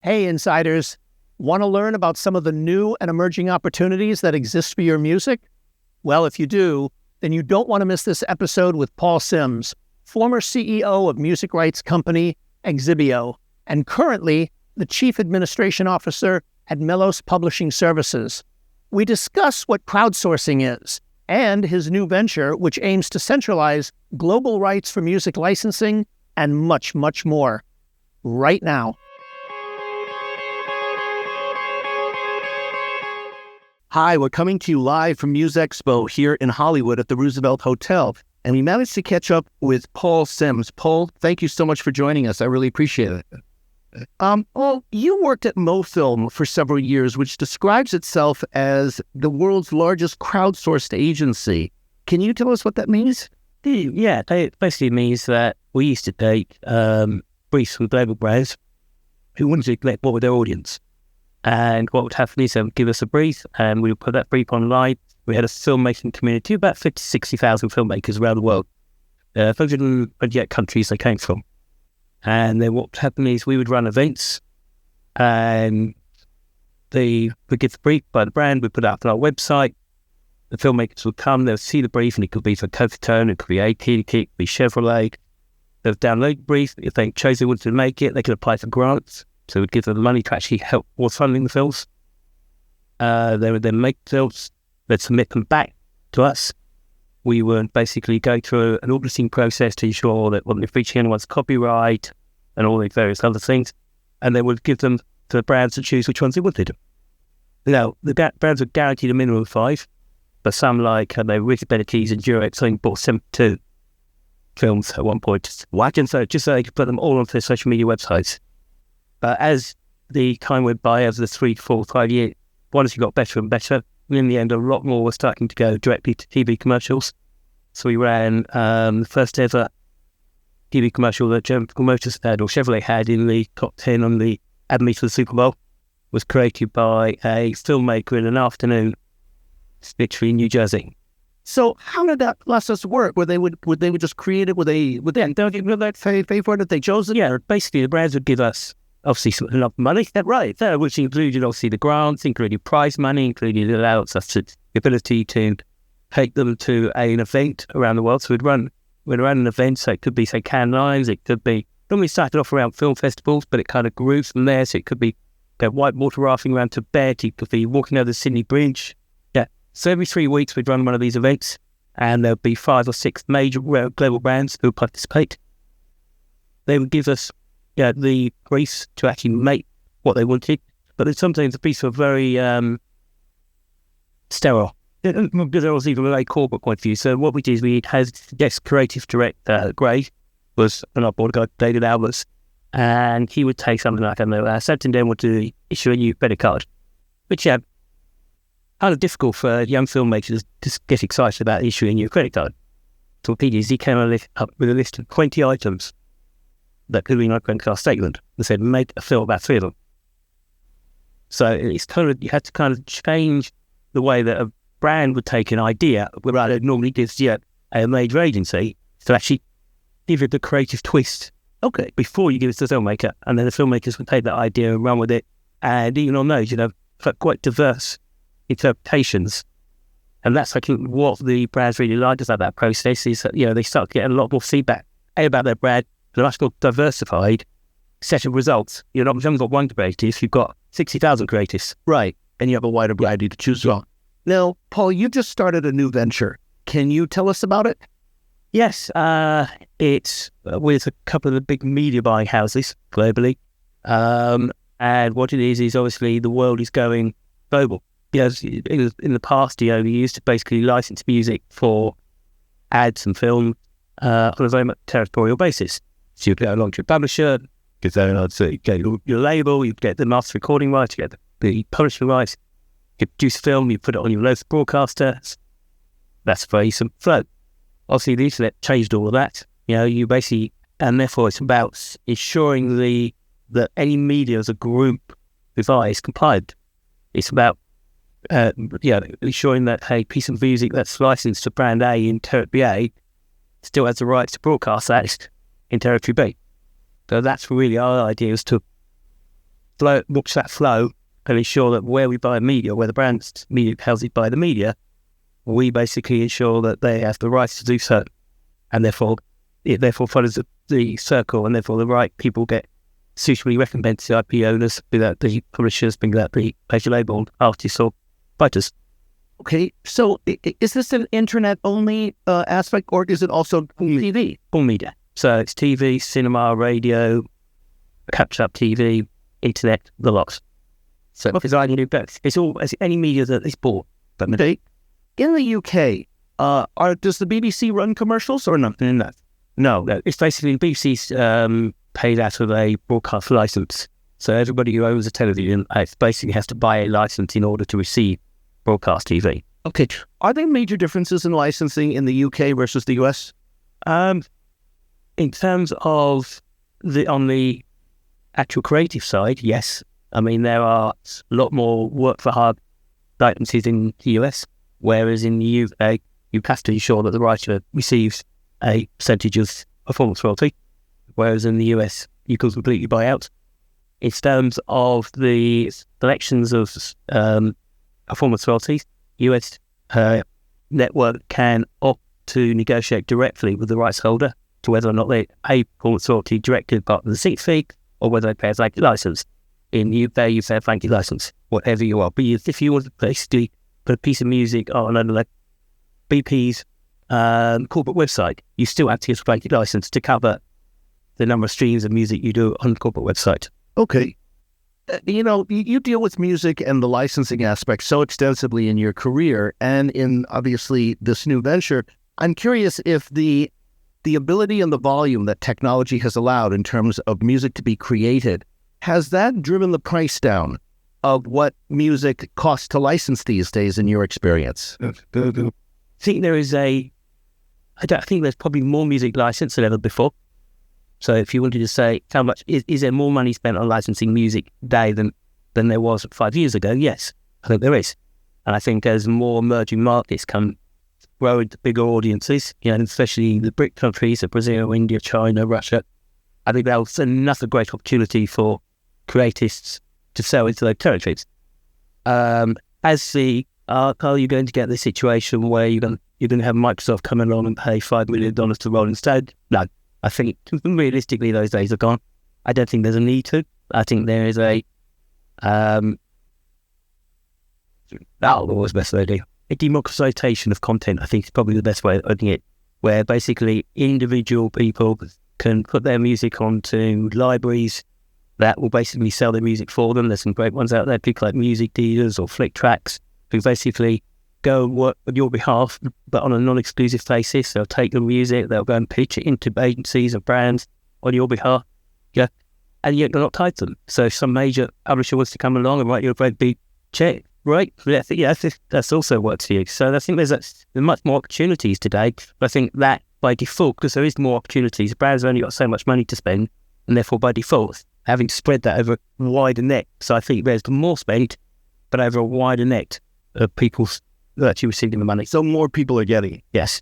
Hey, insiders. Want to learn about some of the new and emerging opportunities that exist for your music? Well, if you do, then you don't want to miss this episode with Paul Sims, former CEO of music rights company Exibio, and currently the Chief Administration Officer at Melos Publishing Services. We discuss what crowdsourcing is and his new venture, which aims to centralize global rights for music licensing and much, much more. Right now. Hi, we're coming to you live from MUSExpo here in Hollywood at the Roosevelt Hotel, and we managed to catch up with Paul Sims. Paul, thank you so much for joining us. I really appreciate it. Paul, you worked at MoFilm for several years, which describes itself as the world's largest crowdsourced agency. Can you tell us what that means? Yeah, it basically means that we used to take briefs from global brands who wanted to connect more with their audience. And what would happen is they would give us a brief and we would put that brief online. We had a filmmaking community, about 50,000 to 60,000 filmmakers around the world. 128 countries they came from. And then what would happen is we would run events and they would get the brief by the brand, we'd put it up on our website. The filmmakers would come, they would see the brief, and it could be for Coca-Cola, it could be AP, it could be Chevrolet. They would download the brief. If they chose they wanted to make it, they could apply for grants. So we'd give them the money to actually help with funding the films. They would then make films, they'd submit them back to us. We would basically go through an auditing process to ensure that wasn't breaching anyone's copyright and all the various other things. And they would give them to the brands to choose which ones they wanted. Now, the brands would guarantee a minimum of 5, but some like Ricky Benitez and Durex only bought 72 films at one point. And so just so they could put them all onto their social media websites. But as the time went by, over the 3, 4, 5 years, quality got better and better. And in the end, a lot more were starting to go directly to TV commercials. So we ran the first ever TV commercial that General Motors had, or Chevrolet had, in the top 10 on the ad meter of the Super Bowl. Was created by a filmmaker in an afternoon, literally in New Jersey. So how did that process work? Where they would just create it? Would they pay for it if they chose it? Yeah, basically the brands would give us obviously enough money, right? Which included obviously the grants, included prize money, included allowance us the ability to take them to an event around the world. So we'd run an event, so it could be, say, Cannes Lions, it could be, normally started off around film festivals, but it kind of grew from there. So it could be whitewater rafting around Tibet, it could be walking over the Sydney Bridge. Yeah. So every 3 weeks we'd run one of these events, and there'd be 5 or 6 major global brands who would participate. They would give us the briefs to actually make what they wanted, but then sometimes the briefs were very sterile. Because there was even a very corporate point of view. So what we did is we had creative director Gray was an board guy, David Albers, and he would take something like, Santander wanted to issue a new credit card, which kind of difficult for young filmmakers to get excited about issuing a new credit card. So what he did is he came up with a list of 20 items that could be in our credit card statement, and said, make a film about 3 of them. So it's you had to kind of change the way that a brand would take an idea, where it normally gives a major agency, to actually give it the creative twist. Okay, before you give it to the filmmaker, and then the filmmakers would take that idea and run with it. And even on those, quite diverse interpretations. And that's, I think, what the brands really liked about that process is that, they start getting a lot more feedback about their brand. A much more diversified set of results. You haven't got one creative, you've got 60,000 creatives. Right. And you have a wider variety to choose from. Now, Paul, you just started a new venture. Can you tell us about it? Yes. It's with a couple of the big media buying houses globally. And what it is obviously the world is going global. In the past, we used to basically license music for ads and film on a very much territorial basis. So you'd go along to a publisher, get your label, you'd get the master recording rights, you get the publishing rights, you produce a film, you put it on your local broadcaster. That's very simple flow. Obviously, the internet changed all of that. You basically, and therefore it's about ensuring that any media as a group is compliant. It's about ensuring that a piece of music that's licensed to brand A in territory A still has the rights to broadcast that in territory B. So that's really our idea, is to watch that flow and ensure that where we buy media, where the brand's media houses buy the media, we basically ensure that they have the rights to do so, and therefore it follows the circle, and therefore the right people get suitably recompensed, the IP owners, be that the publishers, be that the major label artists or writers. Okay, so is this an internet-only aspect, or is it also TV? All media. So it's TV, cinema, radio, catch-up TV, internet, the lot. So it's any media that is bought. Okay. In the UK, does the BBC run commercials or nothing? No. It's basically the BBC's paid out of a broadcast license. So everybody who owns a television basically has to buy a license in order to receive broadcast TV. Okay. Are there major differences in licensing in the UK versus the US? In terms of on the actual creative side, yes. I mean, there are a lot more work for hire licenses in the US, whereas in the UK, you have to ensure that the writer receives a percentage of performance royalty, whereas in the US, you can completely buy out. In terms of the selections of performance royalties, US network can opt to negotiate directly with the rights holder to whether or not they pay performance royalty directly as part of the seat fee, or whether they pay a blanket license. In the UK, you pay a blanket license, whatever you are. But if you want to basically put a piece of music on BP's corporate website, you still have to get a blanket license to cover the number of streams of music you do on the corporate website. Okay. You deal with music and the licensing aspect so extensively in your career and in, obviously, this new venture. I'm curious if the ability and the volume that technology has allowed in terms of music to be created, has that driven the price down of what music costs to license these days in your experience? I think I think there's probably more music licensed than ever before. So if you wanted to say how much, is there more money spent on licensing music today than there was 5 years ago? Yes, I think there is. And I think as more emerging markets grow into bigger audiences, especially the BRIC countries of Brazil, India, China, Russia, I think that's another great opportunity for creatives to sell into those territories. Are you going to get the situation where you're going to have Microsoft come along and pay $5 million to Rolling Stone? No. I think realistically those days are gone. I don't think there's a need to. I think there is what was the best way to do? A democratization of content, I think, is probably the best way of putting it, where basically individual people can put their music onto libraries that will basically sell their music for them. There's some great ones out there, people like Music Dealers or Flick Tracks, who basically go and work on your behalf, but on a non-exclusive basis. They'll take the music, they'll go and pitch it into agencies and brands on your behalf, and yet they're not tied to them. So if some major publisher wants to come along and write you a great big check, right? That's also works for you. So I think there's much more opportunities today. But I think that by default, because there is more opportunities, brands have only got so much money to spend, and therefore by default, having to spread that over a wider net. So I think there's more spent, but over a wider net of people actually receiving the money. So more people are getting it. Yes.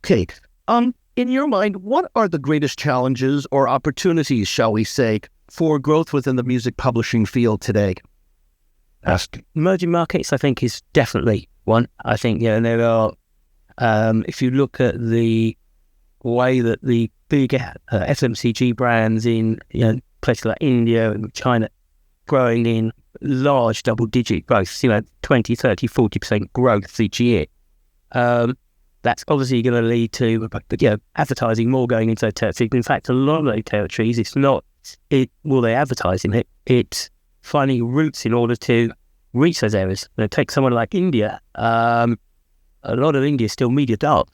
Okay. In your mind, what are the greatest challenges or opportunities, shall we say, for growth within the music publishing field today? Emerging markets, I think, is definitely one. I think, there are, if you look at the way that the big FMCG brands in places like India and China growing in large double-digit growth, 20, 30, 40% growth each year. That's obviously going to lead to advertising more going into territories. In fact, a lot of those territories, it's not they're advertising it. It's finding routes in order to reach those areas. Take someone like India. A lot of India is still media dark,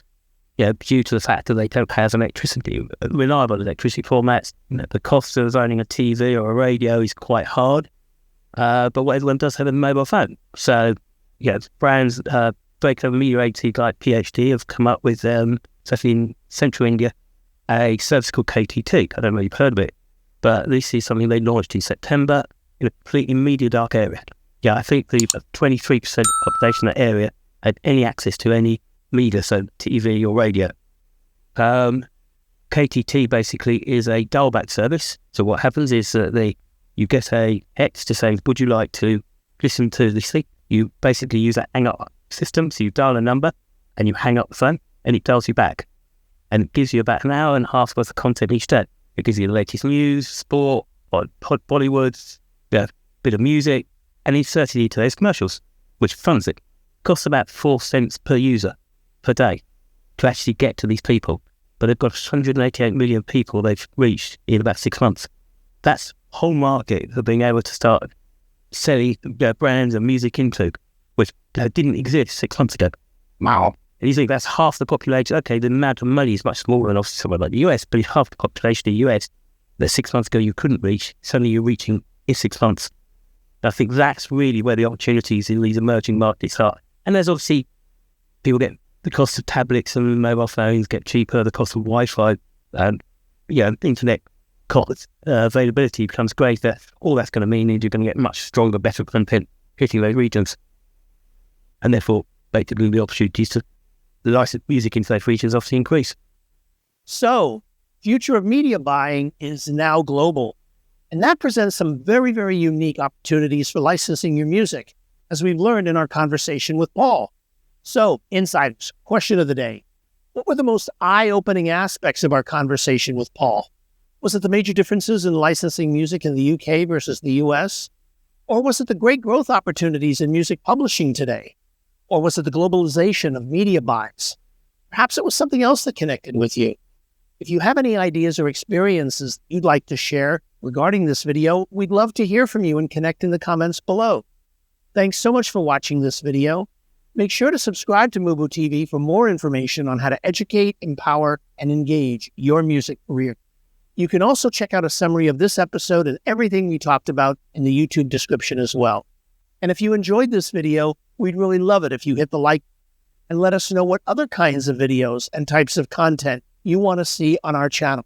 due to the fact that they don't have reliable electricity formats. The cost of owning a TV or a radio is quite hard. But what everyone does have a mobile phone. So, brands, very clever media agencies like PhD have come up with, especially in central India, a service called KTT. I don't know if you've heard of it, but this is something they launched in September in a completely media dark area. I think the 23% of the population in that area had any access to any media, so TV or radio. KTT basically is a dial-back service. So what happens is that You get a text to say, would you like to listen to this thing? You basically use that hang up system. So you dial a number and you hang up the phone and it dials you back. And it gives you about an hour and a half worth of content each day. It gives you the latest news, sport, Bollywood, a bit of music, and inserted into those commercials, which funds it. Costs about 4 cents per user per day to actually get to these people. But they've got 188 million people they've reached in about 6 months. That's a whole market for being able to start selling brands and music into, which didn't exist 6 months ago. Wow. And you think that's half the population. Okay, the amount of money is much smaller than obviously somewhere like the US, but half the population of the US that 6 months ago you couldn't reach, suddenly you're reaching in 6 months. I think that's really where the opportunities in these emerging markets are. And there's obviously, people get the cost of tablets and mobile phones get cheaper, the cost of Wi-Fi and internet cost availability becomes greater. All that's going to mean is you're going to get much stronger, better content hitting those regions. And therefore, basically the opportunities to license music into those regions obviously increase. So, future of media buying is now global. And that presents some very, very unique opportunities for licensing your music, as we've learned in our conversation with Paul. So, insiders, question of the day. What were the most eye-opening aspects of our conversation with Paul? Was it the major differences in licensing music in the UK versus the US? Or was it the great growth opportunities in music publishing today? Or was it the globalization of media buys? Perhaps it was something else that connected with you. If you have any ideas or experiences you'd like to share regarding this video, we'd love to hear from you and connect in the comments below. Thanks so much for watching this video. Make sure to subscribe to MUBUTV for more information on how to educate, empower, and engage your music career. You can also check out a summary of this episode and everything we talked about in the YouTube description as well. And if you enjoyed this video, we'd really love it if you hit the like and let us know what other kinds of videos and types of content you want to see on our channel.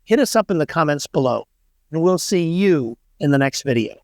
Hit us up in the comments below, and we'll see you in the next video.